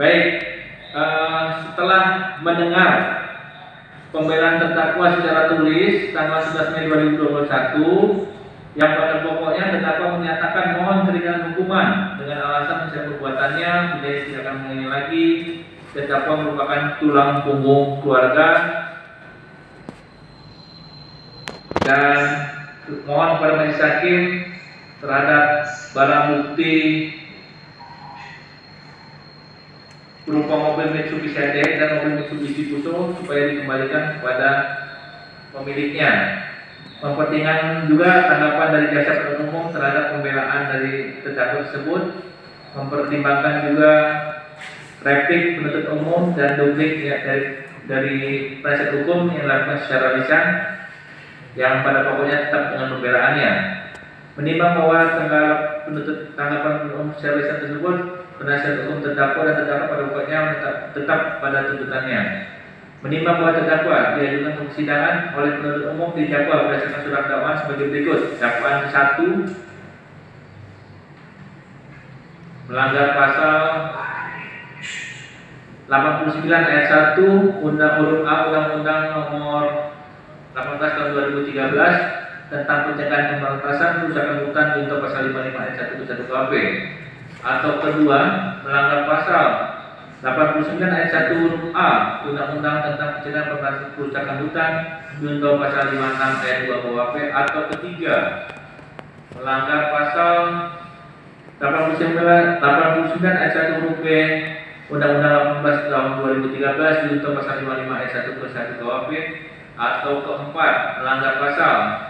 Baik, setelah mendengar pembelaan terdakwa secara tulis tanggal 11 Mei 2021, yang pada pokoknya terdakwa menyatakan mohon keringanan hukuman dengan alasan mencegah perbuatannya tidak akan mengulangi lagi. Terdakwa merupakan tulang punggung keluarga dan mohon kepada majelis hakim terhadap barang bukti berupa mobil Mitsubishi HDX dan mobil Mitsubishi Fuso supaya dikembalikan kepada pemiliknya. Mempertimbangkan juga tanggapan dari jaksa penuntut umum terhadap pembelaan dari terdakwa tersebut, mempertimbangkan juga replik penuntut umum dan duplik ya, dari penasihat hukum yang dilakukan secara lisan yang pada pokoknya tetap dengan pembelaannya. Menimbang bahwa tanggapan penuntut umum secara lisan tersebut, penasihat hukum terdakwa dan terdakwa pada pokoknya tetap pada tuntutannya. Menimbang bahwa terdakwa diajukan ke persidangan oleh penuntut umum didakwa berdasarkan surat dakwaan sebagai berikut. Dakwaan 1, melanggar pasal 89 ayat 1 Undang-Undang Nomor 18 tahun 2013 tentang pencegahan pemberantasan kerusakan hutan junto pasal 55 ayat 1 KUHP. Atau kedua, melanggar pasal 89 ayat 1 huruf A Undang-Undang tentang pencegahan pemberantasan kerusakan hutan junto pasal 56 ayat 2 KUHP. Atau ketiga, melanggar pasal 89 ayat 1 huruf B Undang-Undang 18 tahun 2013 junto pasal 55 ayat 1 ke 1 KUHP. Atau keempat, melanggar pasal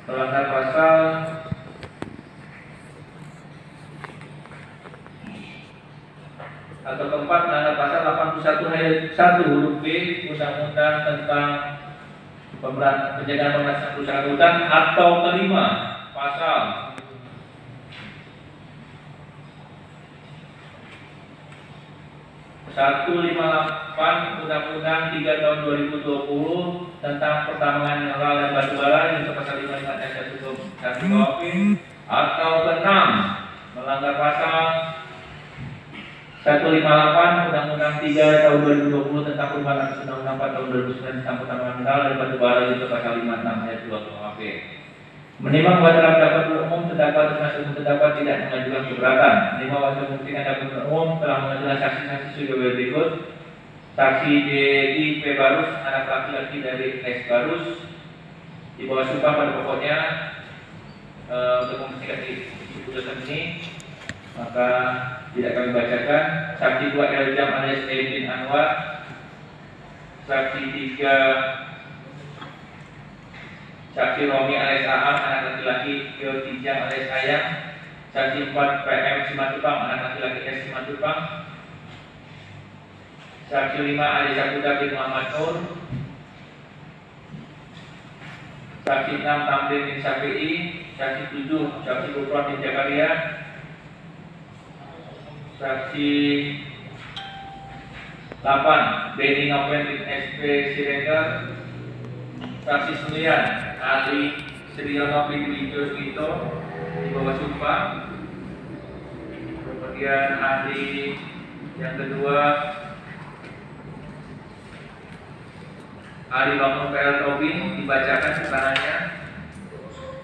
81 ayat 1 huruf B Undang-Undang tentang pencegahan pemberantasan kerusakan hutan. Atau kelima, pasal 158 Undang-Undang 3 tahun 2020 tentang pertambangan mineral dan batubara junto pasal 55 ayat 1 KUHP. Atau keenam, melanggar pasal 158 Undang-Undang 3 tahun 2020 tentang perubahan atas Undang-Undang 4 tahun 2009 tentang pertambangan mineral dan batubara junto pasal 56 ayat 2 KUHP. Menimbang bahwa dalam dakwaan umum terdakwa termasuk terdakwa tidak mengajukan keberatan. Menimbang bahwa membuktikan dakwaan umum telah mengajukan saksi-saksi sebagai berikut. Saksi DI P. Barus, anak laki-laki dari S. Barus, di bawah sumpah pada pokoknya untuk membuktikan putusan ini, maka tidak kami bacakan. Saksi 2 Eljam alias Edin Anwar. Saksi 3 Saksi Romi alias Aam, anak laki-laki Kyo Tijang alias Ayang. Saksi 4 PM Simatupang, anak laki-laki S. Simatupang. Saksi 5 Ali Sakuda bin Muhammad Nur. Saksi 6 Tamrin bin Syafi'i. Saksi 7 Saksi Kufron bin Jakaria. Saksi 8 Beni Noven bin SP Siregar. Saksi 9 Ali Sriono bin Wijo Smito di bawah sumpah. Kemudian ahli yang kedua ahli Bangun PL Tobin dibacakan keterangannya,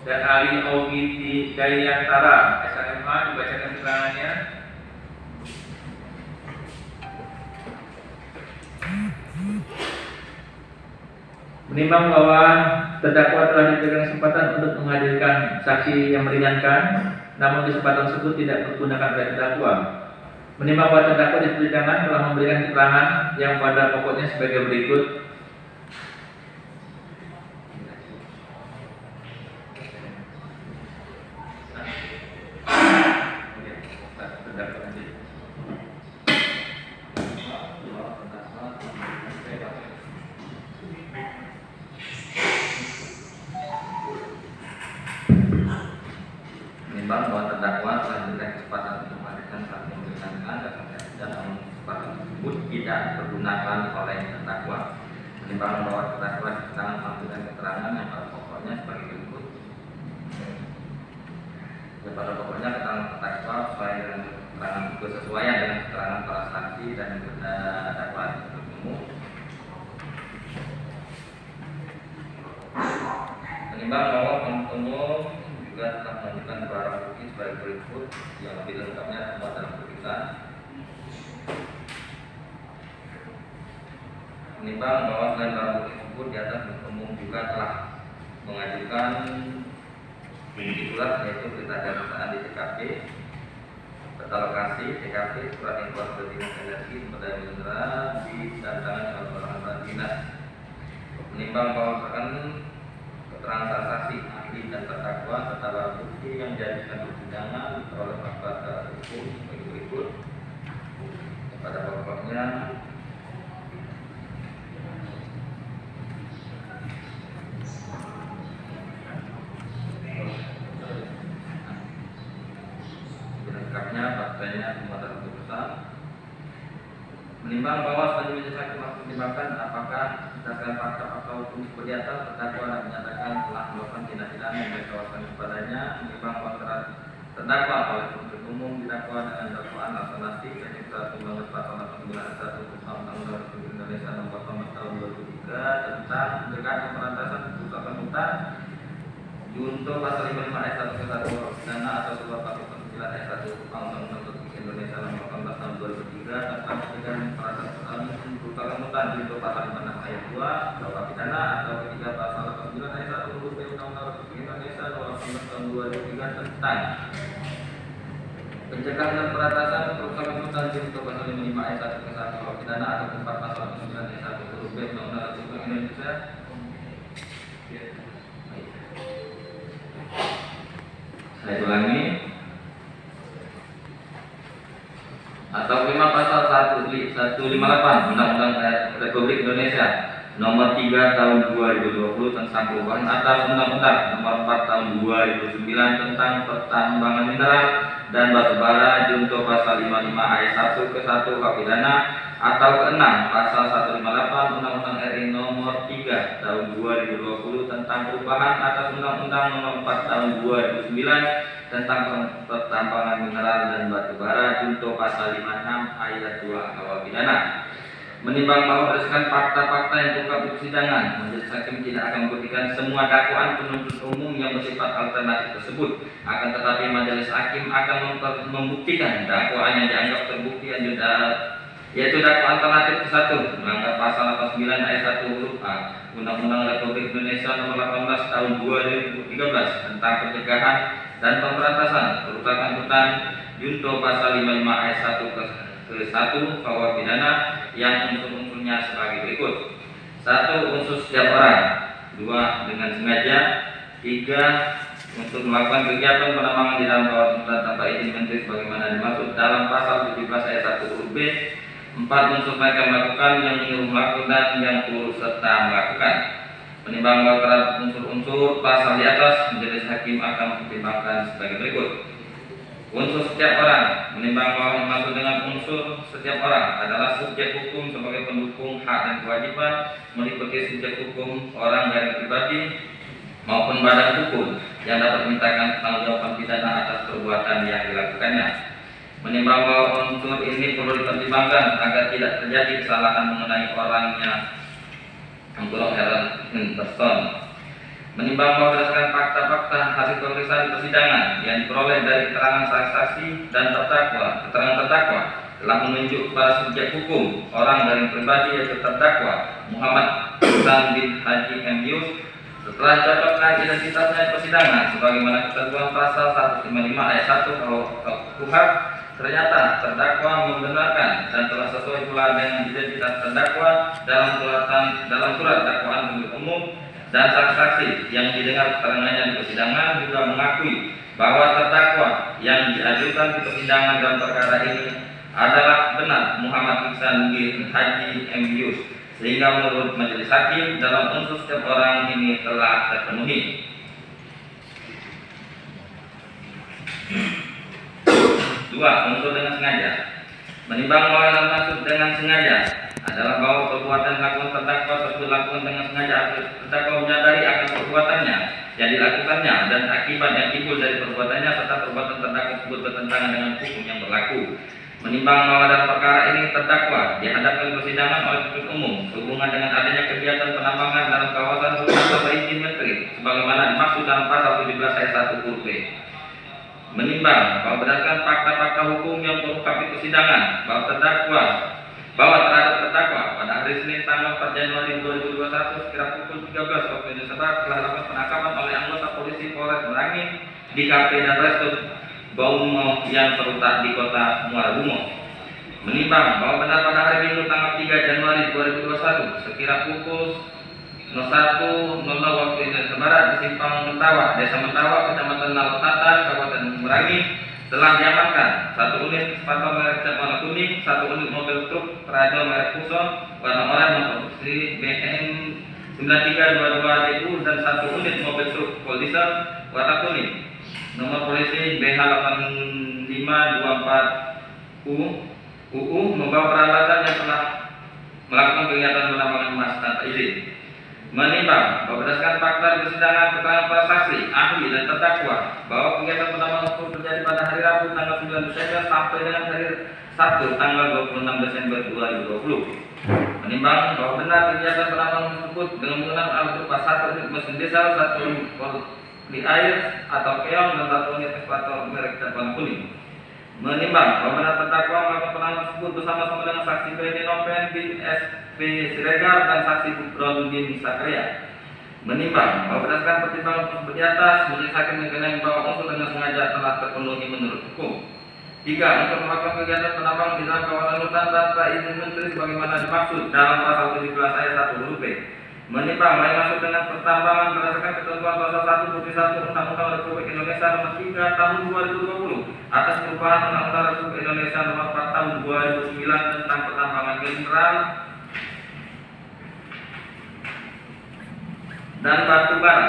dan ahli Ogi di Dayantara SMA dibacakan keterangannya. Menimbang bahwa terdakwa telah diberikan kesempatan untuk menghadirkan saksi yang meringankan, namun kesempatan tersebut tidak digunakan oleh terdakwa. Menimbang bahwa terdakwa di persidangan telah memberikan keterangan yang pada pokoknya sebagai berikut. Menimbang bahwa terdakwa telah diberikan kesempatan untuk menghadirkan saksi yang meringankan dan namun kesempatan tersebut tidak digunakan oleh terdakwa. Menimbang bahwa terdakwa di persidangan memberikan keterangan yang pada pokoknya sebagai berikut. pada pokoknya keterangan terdakwa sesuai dengan kesesuaian dengan keterangan para saksi dan dakwaan umum. Menimbang bahwa penuntut umum juga telah menunjukkan barang bukti sebagai berikut yang lebih lengkapnya termuat dalam putusan. Menimbang bahwa selain barang bukti tersebut di atas penuntut umum juga telah mengajukan surat yaitu berita pemeriksaan di TKP, peta lokasi TKP, surat informasi dinas energi, pemberdayaan mineral ditandatangani oleh orang dinas. Menimbang bahwa keterangan saksi, ahli dan terdakwa serta barang bukti yang dijadikan persidangan oleh fakta hukum sebagai berikut. Pada pokoknya faktanya pembuatan keputusan. Menimbang bahwa selanjutnya majelis hakim mempertimbangkan apakah berdasarkan fakta hukum seperti atas terdakwa dan menyatakan telah melakukan tindak pidana yang didakwakan kepadanya. Menimbang bahwa terdakwa oleh penuntut umum didakwa dengan dakwaan alternatif yaitu 1 pasal 891 Undang-Undang Republik Indonesia Nomor 14 Tahun 2003 tentang pencegahan pemberantasan perusahaan hutan junto pasal 55 ayat 1 ke 1 pidana atau sebuah pasal 9 ayat 1 Undang-Undang Republik Indonesia Nomor 18 Tahun 2003 tentang pencegahan pemberantasan perusahaan hutan junto pasal 56 ayat 2 bahwa pidana atau ketiga pasal 89 ayat 1 huruf B Undang-Undang Republik Indonesia Nomor 18 Tahun 2003 tentang pencegahan dan pemberantasan perusahaan hutan junto pasal 55 ayat 1 ke 1 bahwa pidana atau 4 pasal 89 ayat 1 huruf B Undang-Undang Republik Indonesia. Saya ulangi. Atau 5 pasal 158 Undang-Undang Republik Indonesia Nomor 3 Tahun 2020 tentang perubahan atas Undang-Undang Nomor 4 Tahun 2009 tentang pertambangan mineral dan batubara junto pasal 55 ayat 1 ke 1 KUH pidana atau ke-6 pasal 158 Undang-Undang RI Nomor 3 Tahun 2020 tentang perubahan atas Undang-Undang Nomor 4 Tahun 2009 tentang pertambangan mineral dan batubara junto pasal 56 ayat 2 KUH pidana. Menimbang bahwa berdasarkan fakta-fakta yang terungkap di persidangan, majelis hakim tidak akan membuktikan semua dakwaan penuntut umum yang bersifat alternatif tersebut. Akan tetapi majelis hakim akan membuktikan dakwaan yang dianggap terbukti yaitu dakwaan alternatif ke-1 melanggar pasal 89 ayat 1 huruf A Undang-Undang Republik Indonesia Nomor 18 Tahun 2013 tentang pencegahan dan pemberantasan perusahaan hutan junto pasal 55 ayat 1 ke-1 KUH pidana yang unsur-unsurnya sebagai berikut. 1. Unsur setiap orang. 2. Dengan sengaja. 3. Untuk melakukan kegiatan penambangan di dalam kawasan hutan tanpa izin menteri sebagaimana dimaksud dalam pasal 17 ayat 1 huruf B. 4. Unsur mereka melakukan, yang menyuruh melakukan, dan yang turut serta melakukan. Menimbang bahwa terhadap unsur-unsur pasal di atas, majelis hakim akan mempertimbangkan sebagai berikut. Unsur setiap orang. Menimbang bahwa yang dimaksud dengan unsur setiap orang adalah subjek hukum sebagai pendukung hak dan kewajiban meliputi subjek hukum orang dari pribadi maupun badan hukum yang dapat memintakan pertanggungjawaban pidana atas perbuatan yang dilakukannya. Menimbang bahwa unsur ini perlu dipertimbangkan agar tidak terjadi kesalahan mengenai orangnya person. Menimbang bahwa berdasarkan fakta-fakta hasil pemeriksaan di persidangan yang diperoleh dari keterangan saksi dan keterangan terdakwa telah menunjuk kepada subjek hukum orang dari pribadi yaitu terdakwa Muhammad Iksan bin Haji M. Yus. Setelah cocokkan identitasnya di persidangan sebagaimana ketentuan pasal 155 ayat 1 KUH, ternyata terdakwa membenarkan dan telah sesuai pula dengan identitas terdakwa dalam surat dakwaan penuntut umum. Dan saksi yang didengar keterangannya di persidangan juga mengakui bahwa terdakwa yang diajukan di persidangan dalam perkara ini adalah benar Muhammad Iksan bin Haji M. Yus, sehingga menurut majelis hakim dalam unsur setiap orang ini telah terpenuhi. 2. Unsur dengan sengaja. Menimbang bahwa yang dimaksud dengan sengaja adalah bahwa perbuatan dilakukan terdakwa tersebut dilakukan dengan sengaja agar terdakwa menyadari akan perbuatannya yang dilakukannya dan akibat yang timbul dari perbuatannya serta perbuatan tersebut bertentangan dengan hukum yang berlaku. Menimbang bahwa dalam perkara ini terdakwa dihadapkan persidangan oleh penuntut umum sehubungan dengan adanya kegiatan penambangan dalam kawasan hutan tanpa izin menteri sebagaimana dimaksud dalam pasal 17 ayat 1 huruf B. Menimbang bahwa berdasarkan fakta-fakta hukum yang terungkap di persidangan bahwa terhadap terdakwa pada hari Senin tanggal 4 Januari 2021 sekira pukul 13 waktu Indonesia Barat telah dilakukan penangkapan oleh anggota polisi Polres Merangin di KP dan Resto Baumo yang terletak di kota Muara Bungo. Menimbang bahwa benar pada hari Minggu tanggal 3 Januari 2021 sekira pukul 01.00 waktu Indonesia Barat di Simpang Mentawa, Desa Mentawa, Kecamatan Lalotatan, Kabupaten Merangin telah diamankan 1 unit sepatu merek cat warna kuning, 1 unit mobil truk Prado merek Fuso warna oranye produksi BN 9322DU dan 1 unit mobil truk Diesel warna kuning nomor polisi BH8524 UU membawa peralatan yang telah melakukan kegiatan penambangan emas tanpa izin. Menimbang bahwa berdasarkan fakta di persidangan keterangan para saksi, ahli dan terdakwa bahwa kegiatan penambangan tersebut terjadi pada hari Rabu tanggal 9 Desember sampai dengan hari Sabtu tanggal 26 Desember 2020. Menimbang bahwa benar kegiatan penambangan tersebut dengan menggunakan alat berupa 1 unit mesin diesel, 1 unit di air atau keong dan 1 unit ekskavator merek cat warna kuning. Menimbang bahwa benar terdakwa melakukan penanganan tersebut bersama-sama dengan saksi Benny Nopen bin SP Siregar dan saksi Bukron bin Sakria. Menimbang bahwa berdasarkan pertimbangan tersebut di atas, majelis hakim menilai bahwa unsur dengan sengaja telah terpenuhi menurut hukum. 3. Untuk melakukan kegiatan penambang di dalam kawasan hutan tanpa izin menteri sebagaimana dimaksud dalam pasal 17 ayat 1 huruf B. Menimbang lain masuk dengan pertambangan berdasarkan ketentuan pasal 1 butir 1 Undang-Undang Republik Indonesia nomor 3 tahun 2020 atas perubahan Undang-Undang Republik Indonesia nomor 4 tahun 2009 tentang pertambangan mineral dan batu bara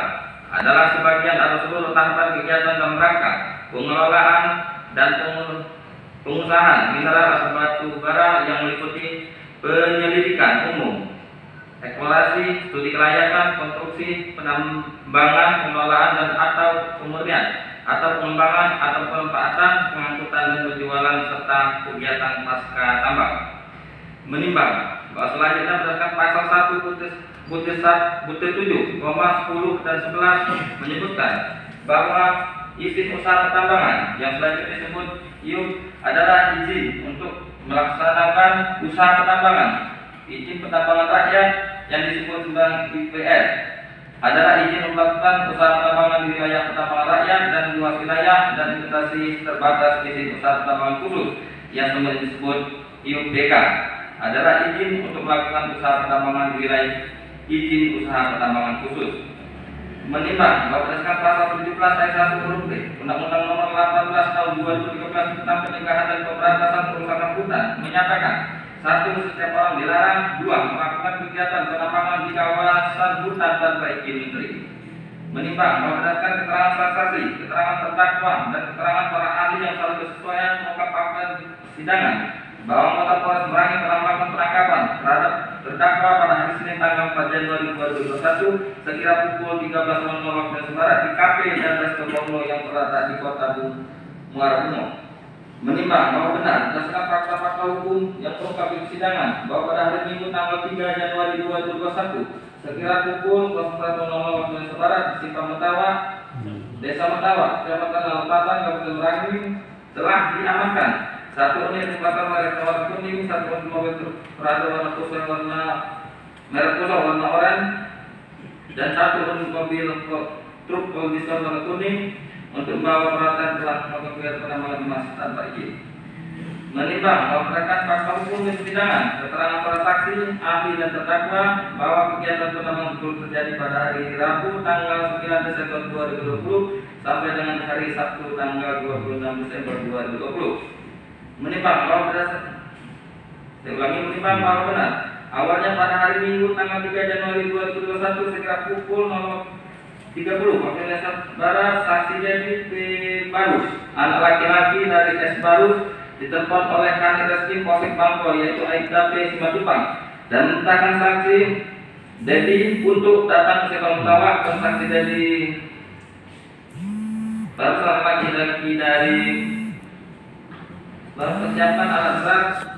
adalah sebagian atau seluruh tahapan kegiatan dalam rangka pengelolaan dan pengusahaan mineral atau batu bara yang meliputi penyelidikan umum, eksplorasi, studi kelayakan, konstruksi, penambangan, pengelolaan dan atau pemurnian atau pengembangan atau pemanfaatan, pengangkutan dan penjualan serta kegiatan pasca tambang. Menimbang bahwa selanjutnya berdasarkan pasal 1 butir 7, 10 dan 11 menyebutkan bahwa izin usaha pertambangan yang selanjutnya disebut IUP adalah izin untuk melaksanakan usaha pertambangan. Izin pertambangan rakyat yang disebut sebagai IPR adalah izin melakukan usaha pertambangan di wilayah pertambangan rakyat dan luas wilayah dan investasi terbatas. Izin usaha pertambangan khusus yang kemudian disebut IUPDK adalah izin untuk melakukan usaha pertambangan di wilayah izin usaha pertambangan khusus. Menimbang bahwa berdasarkan pasal 17 ayat 1 huruf B Undang-Undang Nomor 18 Tahun 2013 tentang pencegahan dan pemberantasan perusakan hutan menyatakan 1. Setiap orang dilarang 2. Melakukan kegiatan penambangan di kawasan hutan tanpa izin menteri. Menimbang bahwa berdasarkan keterangan saksi, keterangan terdakwa dan keterangan para ahli yang selalu bersesuaian mengungkap fakta di persidangan bahwa anggota Polres Merangin telah melakukan penangkapan terhadap terdakwa pada hari Senin tanggal 4 Januari 2021 sekira pukul 13.00 waktu Indonesia Barat di KP dan Resto Baumo yang terletak di kota Muara Bungo. Menimbang bahwa benar berdasarkan fakta-fakta hukum yang terungkap di persidangan bahwa pada hari Minggu tanggal 3 Januari 2021 sekira pukul 01.00 waktu Indonesia Barat di Simpang Mentawa, Desa Mentawa, Kecamatan Lalopatan, Kabupaten Merangin telah diamankan 1 unit ekskavator merek warna kuning, 1 unit mobil truk Prado warna Fuso warna merek Fuso warna oranye dan 1 unit mobil truk Diesel warna kuning untuk membawa peralatan telah melakukan kegiatan penambangan emas tanpa izin. Menimbang bahwa berdasarkan fakta hukum di persidangan, keterangan para saksi, ahli dan terdakwa bahwa kegiatan penambangan tersebut terjadi pada hari Rabu tanggal 9 Desember 2020 sampai dengan hari Sabtu tanggal 26 Desember 2020. Menimbang bahwa menimbang bahwa benar awalnya pada hari Minggu tanggal 3 Januari 2021 sekira pukul 0.30 waktu Indonesia Barat saksi David P. Barus, anak laki-laki dari S. Barus, ditelepon oleh Kanit Reskrim Polsek Bangko yaitu Aibda P. Simatupang dan memerintahkan saksi Dedi untuk datang ke Simpang Mentawa. Saksi Dedi Barus laki-laki dari mempersiapkan alat berat